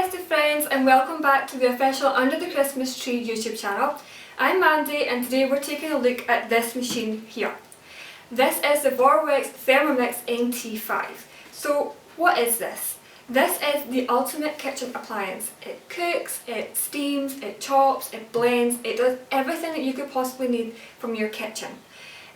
festive friends, and welcome back to the official Under the Christmas Tree YouTube channel. I'm Mandy, and today we're taking a look at this machine here. This is the Vorwerk Thermomix TM5. So what is this? This is the ultimate kitchen appliance. It cooks, it steams, it chops, it blends, it does everything that you could possibly need from your kitchen.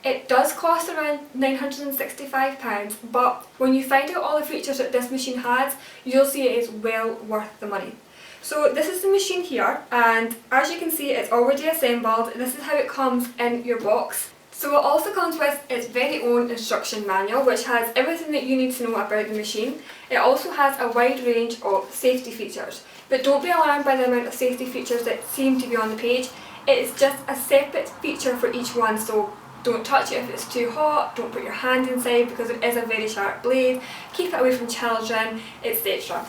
It does cost around £965, but when you find out all the features that this machine has, you'll see it is well worth the money. So this is the machine here, and as you can see it's already assembled. This is how it comes in your box. So it also comes with its very own instruction manual, which has everything that you need to know about the machine. It also has a wide range of safety features, but don't be alarmed by the amount of safety features that seem to be on the page. It is just a separate feature for each one, so don't touch it if it's too hot, don't put your hand inside because it is a very sharp blade, keep it away from children, etc.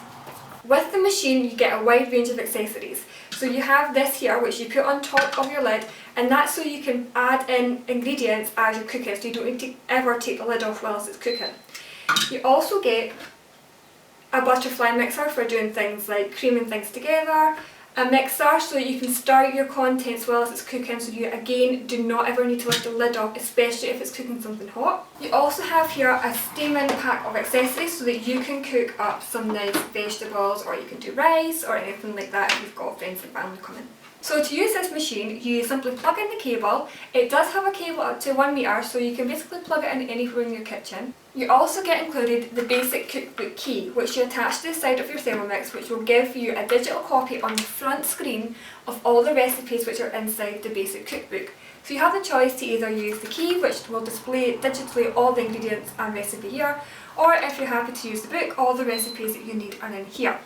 With the machine you get a wide range of accessories. So you have this here which you put on top of your lid, and that's so you can add in ingredients as you're cooking, so you don't need to ever take the lid off whilst it's cooking. You also get a butterfly mixer for doing things like creaming things together, a mixer so you can stir your contents whilst it's cooking, so you again do not ever need to lift the lid off, especially if it's cooking something hot. You also have here a steaming pack of accessories so that you can cook up some nice vegetables, or you can do rice or anything like that if you've got friends and family coming. So to use this machine you simply plug in the cable. It does have a cable up to 1 metre, so you can basically plug it in anywhere in your kitchen. You also get included the basic cookbook key, which you attach to the side of your Thermomix, which will give you a digital copy on the front screen of all the recipes which are inside the basic cookbook. So you have the choice to either use the key, which will display digitally all the ingredients and recipe here, or if you're happy to use the book, all the recipes that you need are in here.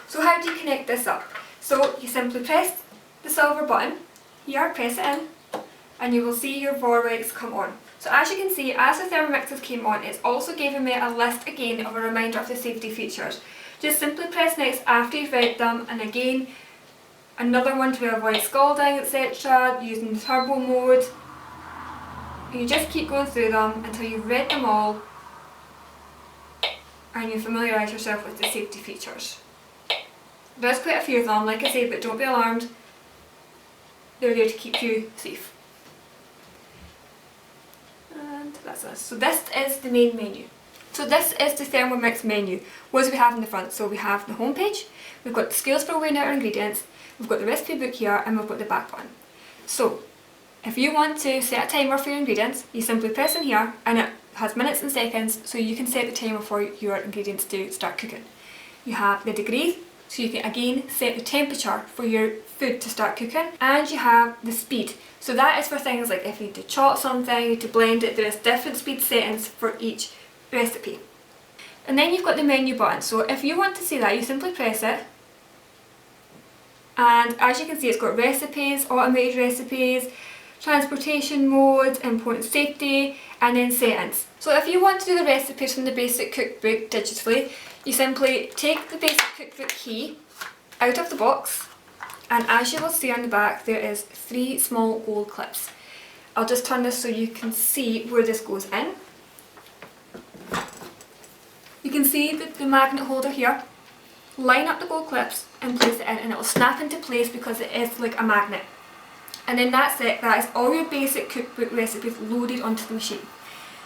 So how do you connect this up? So you simply press the silver button here, press it in, and you will see your Vorwerks come on. So as you can see, as the Thermomixes came on, it's also given me a list again of a reminder of the safety features. Just simply press next after you've read them, and again another one to avoid scalding, etc., using the turbo mode. And you just keep going through them until you've read them all and you familiarise yourself with the safety features. There's quite a few of them, like I say, but don't be alarmed. They're there to keep you safe. And that's this. So this is the main menu. So this is the Thermomix menu. What do we have in the front? So we have the home page, we've got the scales for weighing out our ingredients, we've got the recipe book here, and we've got the back button. So if you want to set a timer for your ingredients, you simply press in here, and it has minutes and seconds, so you can set the timer for your ingredients to start cooking. You have the degrees, so you can again set the temperature for your food to start cooking, and you have the speed. So that is for things like if you need to chop something, you need to blend it, there's different speed settings for each recipe. And then you've got the menu button, so if you want to see that you simply press it, and as you can see it's got recipes, automated recipes, transportation mode, important safety, and then settings. So if you want to do the recipes from the basic cookbook digitally, you simply take the basic cookbook key out of the box, and as you will see on the back there is 3 small gold clips. I'll just turn this so you can see where this goes in. You can see the magnet holder here. Line up the gold clips and place it in, and it will snap into place because it is like a magnet. And then that's it, that is all your basic cookbook recipes loaded onto the machine.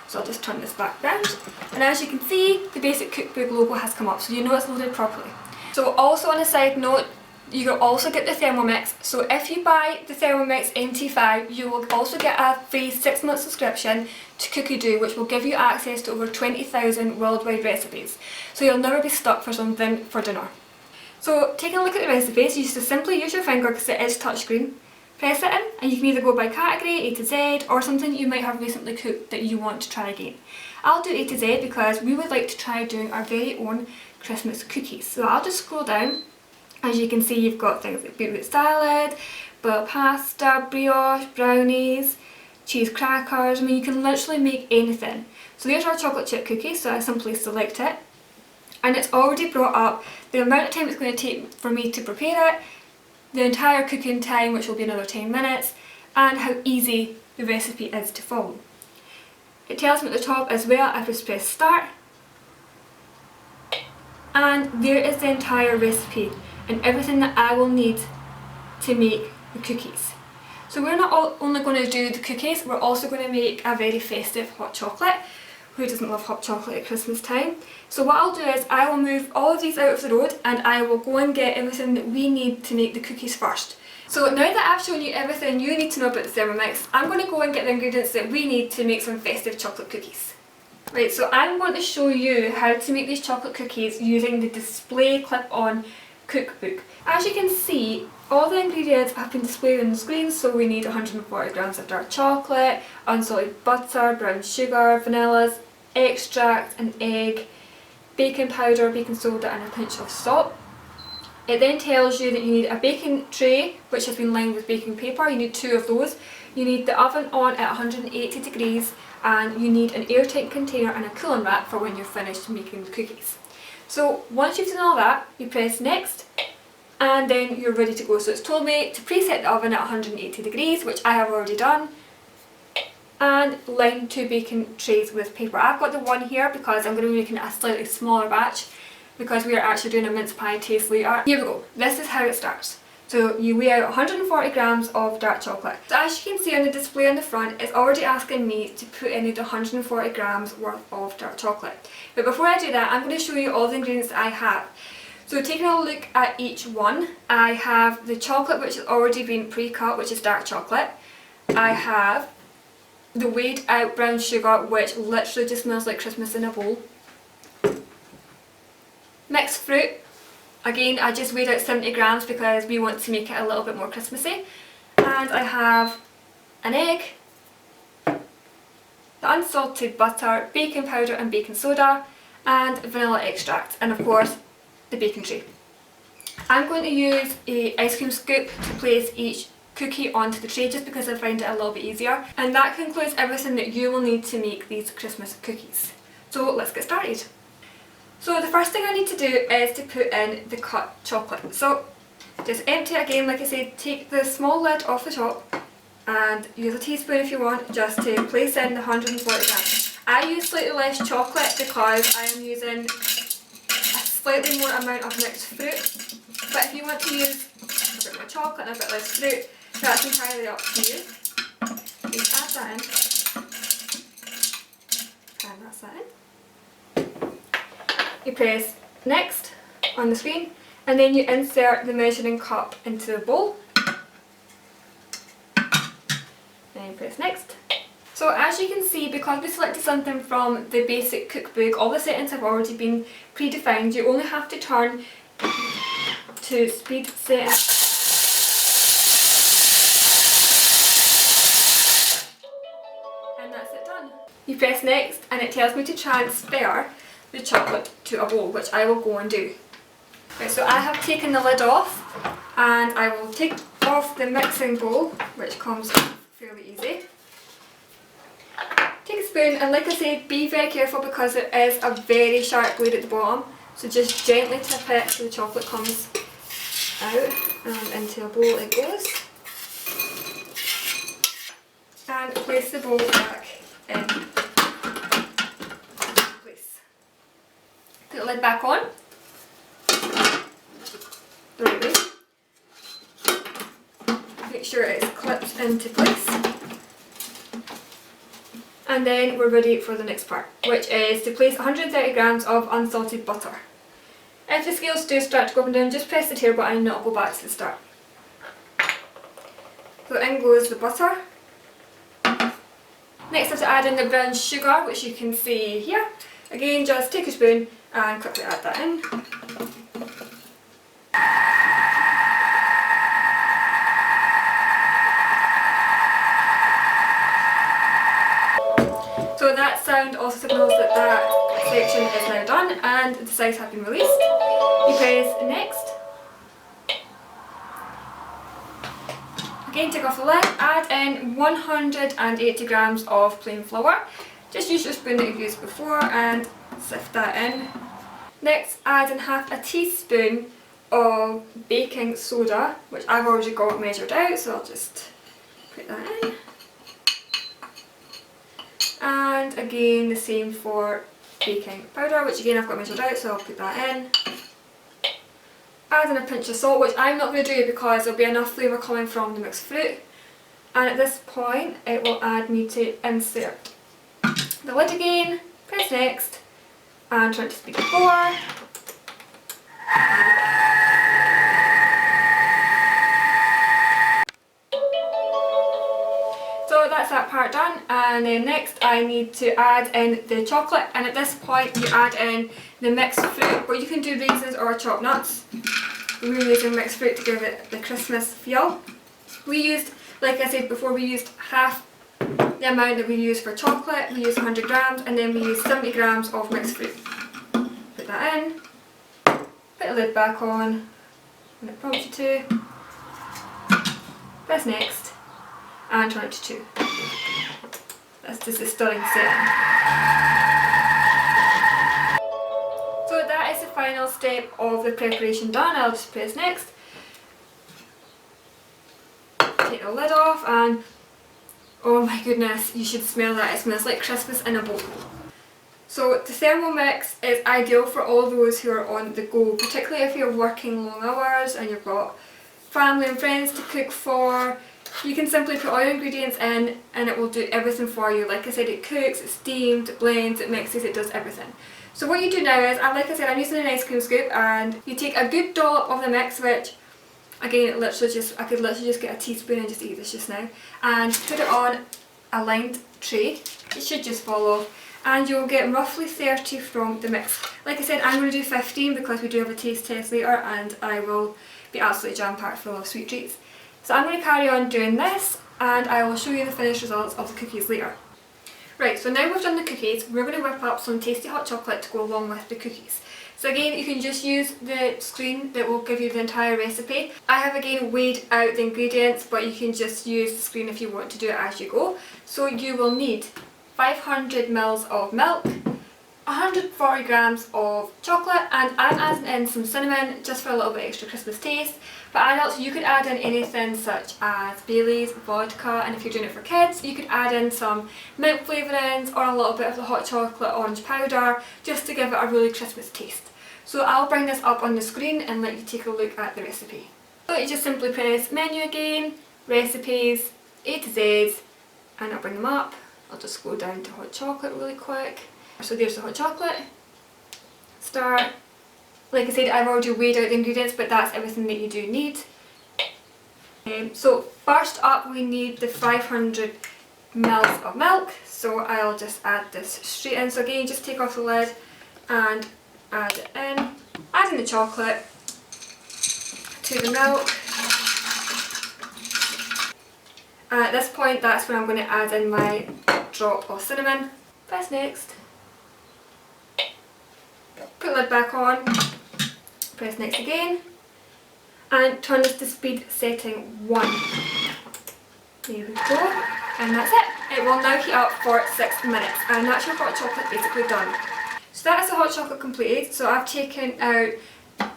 So I'll just turn this back round, and as you can see the basic cookbook logo has come up, so you know it's loaded properly. So also on a side note, you will also get the Thermomix. So if you buy the Thermomix TM5, you will also get a free 6-month subscription to Cookie Do, which will give you access to over 20,000 worldwide recipes. So you'll never be stuck for something for dinner. So taking a look at the recipes, you just simply use your finger because it is touchscreen. Press it in, and you can either go by category, A to Z, or something you might have recently cooked that you want to try again. I'll do A to Z because we would like to try doing our very own Christmas cookies. So I'll just scroll down. As you can see you've got things like beetroot salad, boiled pasta, brioche, brownies, cheese crackers. I mean, you can literally make anything. So there's our chocolate chip cookie, so I simply select it. And it's already brought up the amount of time it's going to take for me to prepare it, the entire cooking time, which will be another 10 minutes, and how easy the recipe is to follow. It tells me at the top as well, I just press start, And there is the entire recipe and everything that I will need to make the cookies. So we're not only going to do the cookies, we're also going to make a very festive hot chocolate. Who doesn't love hot chocolate at Christmas time? So what I'll do is I will move all of these out of the road and I will go and get everything that we need to make the cookies first. So now that I've shown you everything you need to know about the Thermomix, I'm going to go and get the ingredients that we need to make some festive chocolate cookies. Right, so I'm going to show you how to make these chocolate cookies using the display clip-on cookbook. As you can see, all the ingredients have been displayed on the screen, so we need 140 grams of dark chocolate, unsalted butter, brown sugar, vanillas, extract, an egg, baking powder, baking soda and a pinch of salt. It then tells you that you need a baking tray which has been lined with baking paper. You need 2 of those. You need the oven on at 180 degrees and you need an airtight container and a cooling rack for when you're finished making the cookies. So once you've done all that, you press next and then you're ready to go. So it's told me to preset the oven at 180 degrees, which I have already done, and line 2 baking trays with paper. I've got the one here because I'm going to be making a slightly smaller batch because we are actually doing a mince pie taste later. Here we go, this is how it starts. So you weigh out 140 grams of dark chocolate. So as you can see on the display on the front, it's already asking me to put in the 140 grams worth of dark chocolate. But before I do that, I'm going to show you all the ingredients that I have. So taking a look at each one, I have the chocolate which has already been pre-cut, which is dark chocolate. I have the weighed out brown sugar, which literally just smells like Christmas in a bowl. Mixed fruit. Again, I just weighed out 70 grams because we want to make it a little bit more Christmassy. And I have an egg, the unsalted butter, baking powder and baking soda, and vanilla extract, and of course the baking tray. I'm going to use an ice cream scoop to place each cookie onto the tray just because I find it a little bit easier. And that concludes everything that you will need to make these Christmas cookies. So let's get started. So the first thing I need to do is to put in the cut chocolate. So just empty it again, like I said, take the small lid off the top and use a teaspoon if you want, just to place in the 140 grams. I use slightly less chocolate because I am using a slightly more amount of mixed fruit. But if you want to use a bit more chocolate and a bit less fruit, that's entirely up to you. Just add that in. And that's that in. You press next on the screen and then you insert the measuring cup into the bowl. Then you press next. So as you can see, because we selected something from the basic cookbook, all the settings have already been predefined. You only have to turn to speed setting. And that's it done. You press next and it tells me to transfer the chocolate to a bowl, which I will go and do. Right, so I have taken the lid off and I will take off the mixing bowl, which comes fairly easy. Take a spoon and, like I said, be very careful because there is a very sharp blade at the bottom, so just gently tip it so the chocolate comes out and into a bowl it goes. And place the bowl back in. Put the lid back on, the right way. Make sure it's clipped into place. And then we're ready for the next part, which is to place 130 grams of unsalted butter. If the scales do start to go up and down, just press the tear button and it'll go back to the start. So in goes the butter. Next I have to add in the brown sugar, which you can see here. Again, just take a spoon and quickly add that in. So that sound also signals that that section is now done and the sides have been released. You press next. Again, take off the lid, add in 180 grams of plain flour. Just use your spoon that you've used before and sift that in. Next, add in half a teaspoon of baking soda, which I've already got measured out, so I'll just put that in. And again, the same for baking powder, which again I've got measured out, so I'll put that in. add in a pinch of salt, which I'm not going to do because there'll be enough flavour coming from the mixed fruit. And at this point it will add me to insert the lid again, press next, and turn to speed of 4. So that's that part done, and then next I need to add in the chocolate, and at this point you add in the mixed fruit, but you can do raisins or chopped nuts. We're using mixed fruit to give it the Christmas feel. We used, like I said before, we used half the amount that we used for chocolate. We used 100 grams, and then we used 70 grams of mixed fruit. Put that in, put the lid back on when it prompts you to, press next, and turn it to 2. That's just a stunning setting. So that is the final step of the preparation done. I'll just press next, take the lid off, and oh my goodness, you should smell that. It smells like Christmas in a bowl. So the Thermomix is ideal for all those who are on the go, particularly if you're working long hours and you've got family and friends to cook for. You can simply put all your ingredients in and it will do everything for you. Like I said, it cooks, it steams, it blends, it mixes, it does everything. So what you do now is, like I said, I'm using an ice cream scoop, and you take a good dollop of the mix, which again, I could literally just get a teaspoon and just eat this just now, and put it on a lined tray. It should just fall off, and you'll get roughly 30 from the mix. Like I said, I'm going to do 15 because we do have a taste test later, and I will be absolutely jam-packed full of sweet treats. So I'm going to carry on doing this, and I will show you the finished results of the cookies later. Right, so now we've done the cookies, we're going to whip up some tasty hot chocolate to go along with the cookies. So again, you can just use the screen that will give you the entire recipe. I have again weighed out the ingredients, but you can just use the screen if you want to do it as you go. So you will need 500 ml of milk, 140 grams of chocolate, and I'm adding in some cinnamon just for a little bit extra Christmas taste. For adults, you could add in anything such as Bailey's, vodka, and if you're doing it for kids, you could add in some milk flavourings or a little bit of the hot chocolate orange powder just to give it a really Christmas taste. So I'll bring this up on the screen and let you take a look at the recipe. So you just simply press menu again, recipes, A to Z, and I'll bring them up. I'll just go down to hot chocolate really quick. So there's the hot chocolate. Start. Like I said, I've already weighed out the ingredients, but that's everything that you do need. So first up we need the 500 ml of milk, so I'll just add this straight in. So again, just take off the lid and add it in. Add in the chocolate to the milk. And at this point, that's when I'm going to add in my drop of cinnamon. Press next. Put the lid back on. Press next again, and turn this to speed setting 1. There we go, and that's it. It will now heat up for 6 minutes, and that's your hot chocolate basically done. So that's the hot chocolate completed. So I've taken out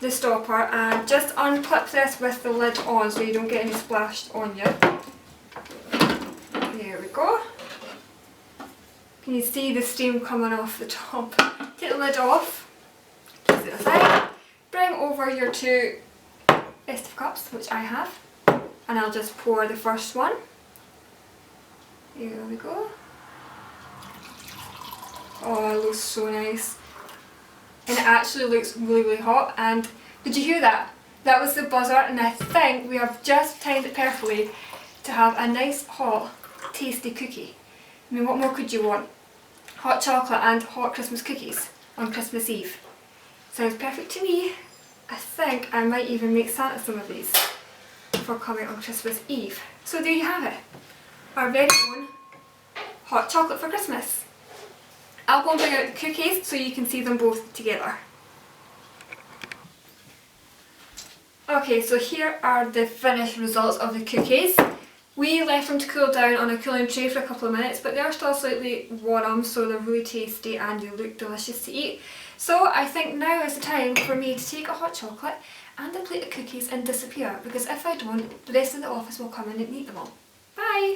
the stopper and just unclip this with the lid on so you don't get any splashed on you. There we go. Can you see the steam coming off the top? Take the lid off, place it aside. Bring over your 2 festive cups, which I have, and I'll just pour the first one. Here we go. Oh, it looks so nice. And it actually looks really, really hot. And did you hear that? That was the buzzer, and I think we have just timed it perfectly to have a nice, hot, tasty cookie. I mean, what more could you want? Hot chocolate and hot Christmas cookies on Christmas Eve. Sounds perfect to me. I think I might even make Santa some of these for coming on Christmas Eve. So there you have it. Our very own hot chocolate for Christmas. I'll go and bring out the cookies so you can see them both together. Okay, so here are the finished results of the cookies. We left them to cool down on a cooling tray for a couple of minutes, but they're still slightly warm, so they're really tasty and they look delicious to eat. So I think now is the time for me to take a hot chocolate and a plate of cookies and disappear, because if I don't, the rest of the office will come in and eat them all. Bye!